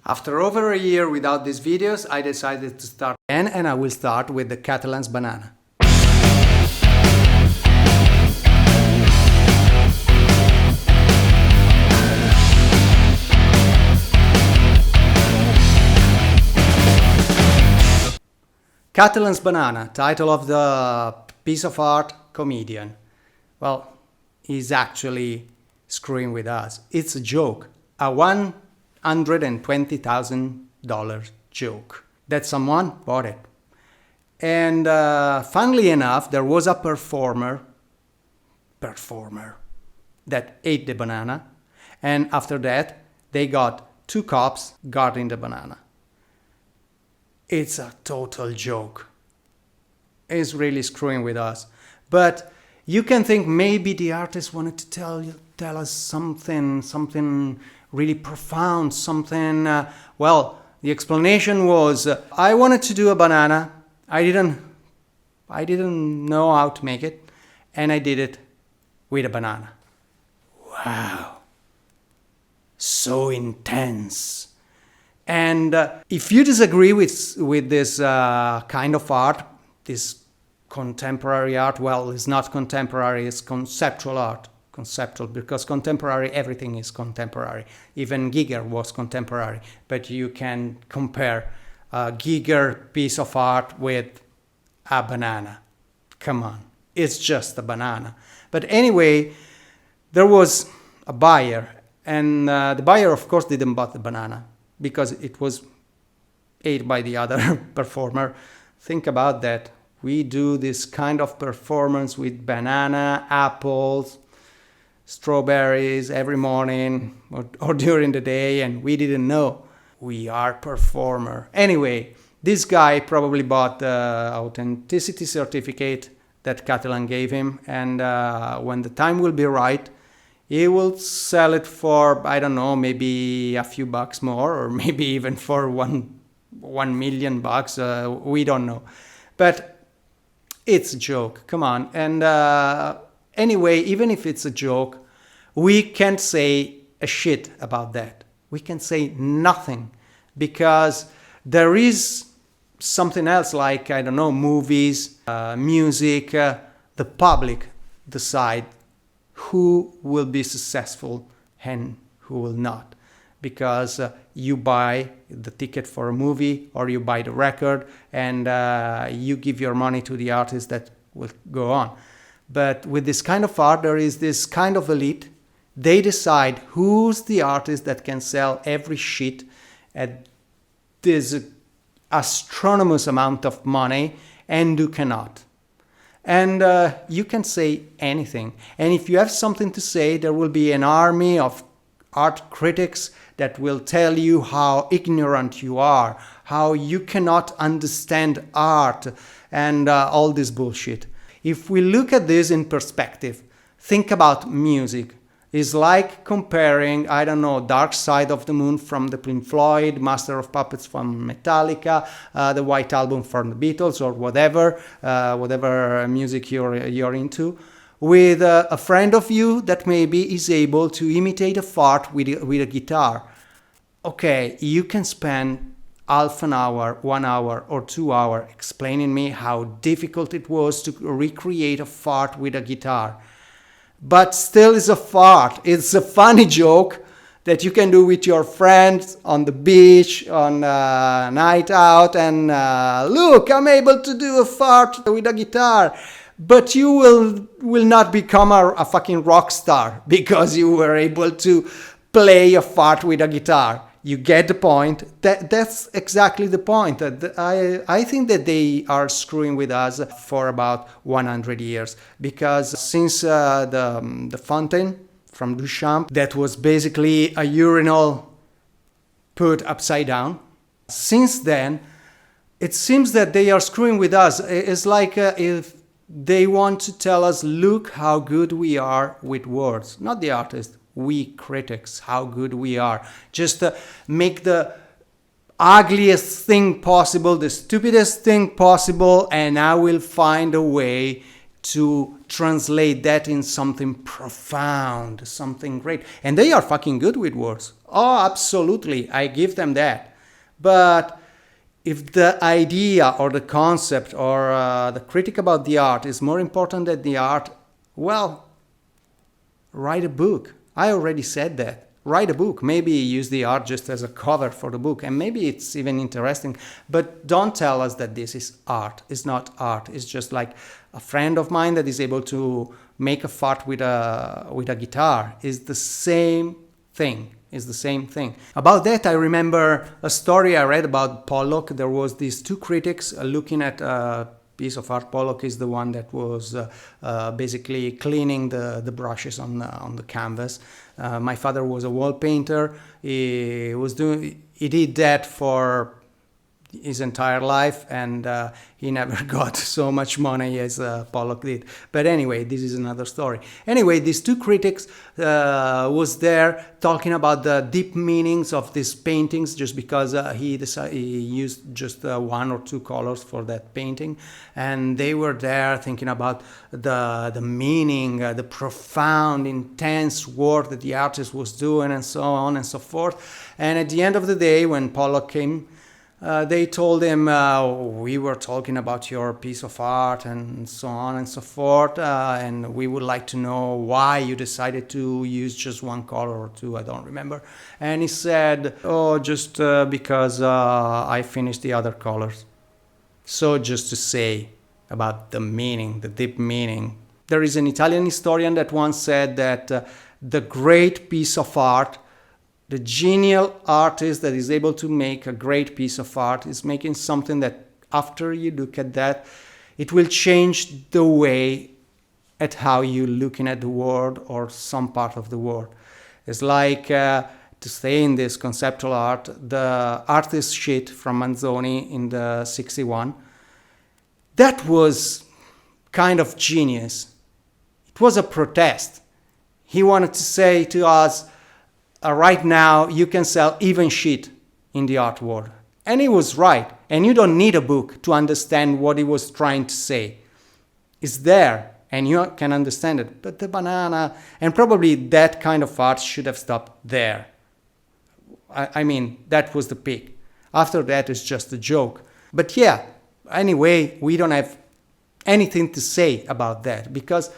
After over a year without these videos, I decided to start again, and I will start with the Cattelan Banana. Cattelan Banana, title of the piece of art, comedian. Well, he's actually screwing with us. It's a joke, a $120,000 joke that someone bought it. And funnily enough, there was a performer that ate the banana, and after that they got 2 cops guarding the banana. It's a total joke. It's really screwing with us. But you can think maybe the artist wanted to tell us something really profound, something. Well, the explanation was, I wanted to do a banana. I didn't know how to make it, and I did it with a banana. Wow, so intense. And if you disagree with this kind of art, this contemporary art, well, it's not contemporary, it's conceptual art. Conceptual, because contemporary, everything is contemporary. Even Giger was contemporary, but you can compare a Giger piece of art with a banana. Come on, it's just a banana. But anyway, there was a buyer, and the buyer, of course, didn't buy the banana, because it was ate by the other performer. Think about that. We do this kind of performance with banana, apples, strawberries every morning or during the day, and we didn't know. We are performer. Anyway, this guy probably bought the authenticity certificate that Cattelan gave him, and when the time will be right, he will sell it for, I don't know, maybe a few bucks more, or maybe even for $1 million. We don't know. But it's a joke. Come on. And anyway, even if it's a joke, we can't say a shit about that. We can say nothing, because there is something else, like, I don't know, movies, music. The public decide who will be successful and who will not, because you buy the ticket for a movie, or you buy the record, and you give your money to the artist that will go on. But with this kind of art, there is this kind of elite. They decide who's the artist that can sell every shit at this astronomous amount of money, and who cannot. And you can say anything. And if you have something to say, there will be an army of art critics that will tell you how ignorant you are, how you cannot understand art, and all this bullshit. If we look at this in perspective, think about music. It's like comparing, I don't know, Dark Side of the Moon from the Pink Floyd, Master of Puppets from Metallica, the White Album from the Beatles, or whatever music you're into, with a friend of you that maybe is able to imitate a fart with a guitar. Okay, you can spend half an hour, 1 hour, or 2 hours explaining me how difficult it was to recreate a fart with a guitar. But still, it's a fart. It's a funny joke that you can do with your friends on the beach, on a night out, and look, I'm able to do a fart with a guitar. But you will not become a fucking rock star because you were able to play a fart with a guitar. You get the point. That's exactly the point. I think that they are screwing with us for about 100 years, because since the fountain from Duchamp, that was basically a urinal put upside down. Since then, it seems that they are screwing with us. It's like if they want to tell us, look how good we are with words, not the artist. We critics, how good we are. Just make the ugliest thing possible, the stupidest thing possible, and I will find a way to translate that in something profound, something great. And they are fucking good with words. Oh, absolutely. I give them that. But if the idea or the concept or the critic about the art is more important than the art, well, write a book. I already said that. Write a book. Maybe use the art just as a cover for the book, and maybe it's even interesting. But don't tell us that this is art. It's not art. It's just like a friend of mine that is able to make a fart with a guitar. Is the same thing. Is the same thing. About that, I remember a story I read about Pollock. There was these two critics looking at a piece of art. Pollock is the one that was basically cleaning the brushes on the canvas. My father was a wall painter. He did that for his entire life, and he never got so much money as Pollock did. But anyway, this is another story. Anyway, these two critics was there talking about the deep meanings of these paintings, just because he used just one or two colors for that painting, and they were there thinking about the meaning, the profound, intense work that the artist was doing, and so on and so forth. And at the end of the day, when Pollock came, they told him, we were talking about your piece of art and so on and so forth, and we would like to know why you decided to use just one color or two, I don't remember. And he said, oh, just because I finished the other colors. So just to say about the meaning, the deep meaning. There is an Italian historian that once said that the great piece of art, the genial artist that is able to make a great piece of art is making something that after you look at that, it will change the way at how you're looking at the world or some part of the world. It's like, to stay in this conceptual art, the artist shit from Manzoni in the 61, that was kind of genius. It was a protest. He wanted to say to us, right now you can sell even shit in the art world. And he was right. And you don't need a book to understand what he was trying to say. It's there and you can understand it. But the banana, and probably that kind of art should have stopped there. I mean, that was the peak. After that, it's just a joke. But yeah, anyway, we don't have anything to say about that, because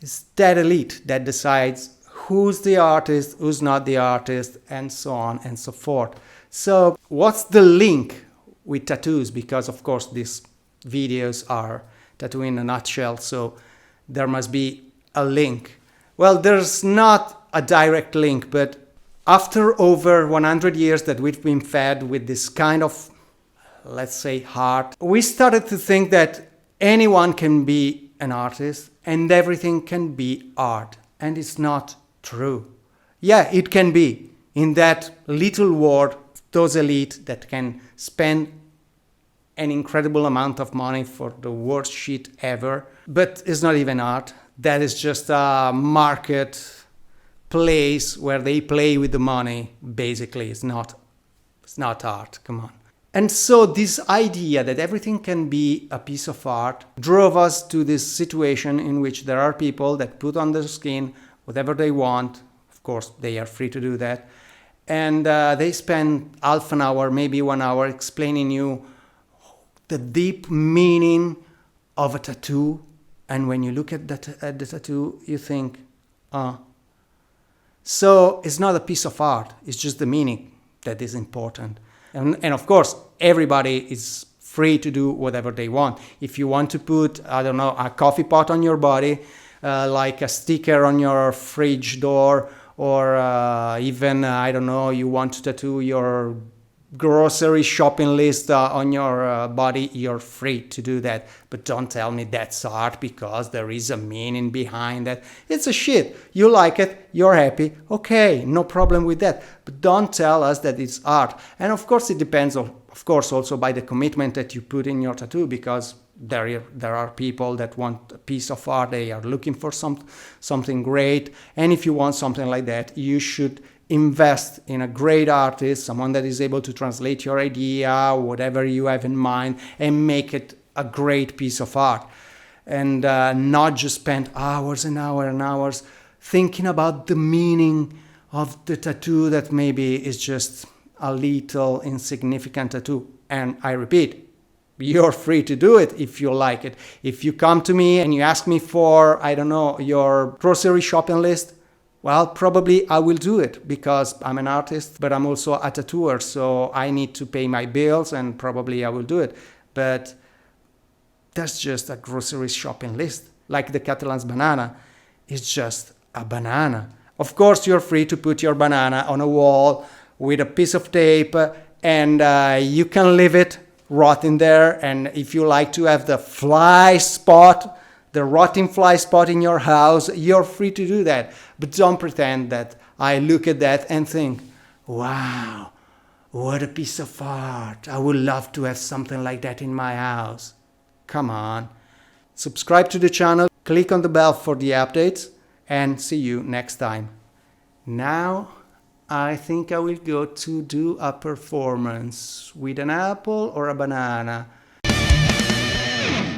it's that elite that decides who's the artist, who's not the artist, and so on and so forth. So what's the link with tattoos? Because of course these videos are tattoo in a nutshell, so there must be a link. Well, there's not a direct link, but after over 100 years that we've been fed with this kind of, let's say, art, we started to think that anyone can be an artist and everything can be art. And it's not true. Yeah, it can be in that little world, those elite that can spend an incredible amount of money for the worst shit ever, but it's not even art. That is just a market place where they play with the money. Basically, it's not art. Come on. And so this idea that everything can be a piece of art drove us to this situation in which there are people that put on their skin whatever they want. Of course, they are free to do that. And they spend half an hour, maybe 1 hour, explaining you the deep meaning of a tattoo. And when you look at the tattoo, you think, So it's not a piece of art. It's just the meaning that is important. And of course, everybody is free to do whatever they want. If you want to put, I don't know, a coffee pot on your body, like a sticker on your fridge door, or even, I don't know, you want to tattoo your grocery shopping list on your body, you're free to do that. But don't tell me that's art because there is a meaning behind that. It's a shit. You like it, you're happy, okay, no problem with that. But don't tell us that it's art. And of course it depends, of course, also by the commitment that you put in your tattoo, because there are people that want a piece of art, they are looking for something great. And if you want something like that, you should invest in a great artist, someone that is able to translate your idea, whatever you have in mind, and make it a great piece of art. and not just spend hours and hours and hours thinking about the meaning of the tattoo that maybe is just a little insignificant tattoo. And I repeat, you're free to do it if you like it. If you come to me and you ask me for, I don't know, your grocery shopping list, well, probably I will do it because I'm an artist, but I'm also a tattooer, so I need to pay my bills and probably I will do it. But that's just a grocery shopping list. Like the Cattelan Banana, it's just a banana. Of course, you're free to put your banana on a wall with a piece of tape and you can leave it rotting there. And if you like to have the fly spot, the rotting fly spot in your house, you're free to do that. But don't pretend that I look at that and think, wow, what a piece of art. I would love to have something like that in my house. Come on. Subscribe to the channel, click on the bell for the updates, and see you next time. Now, I think I will go to do a performance with an apple or a banana.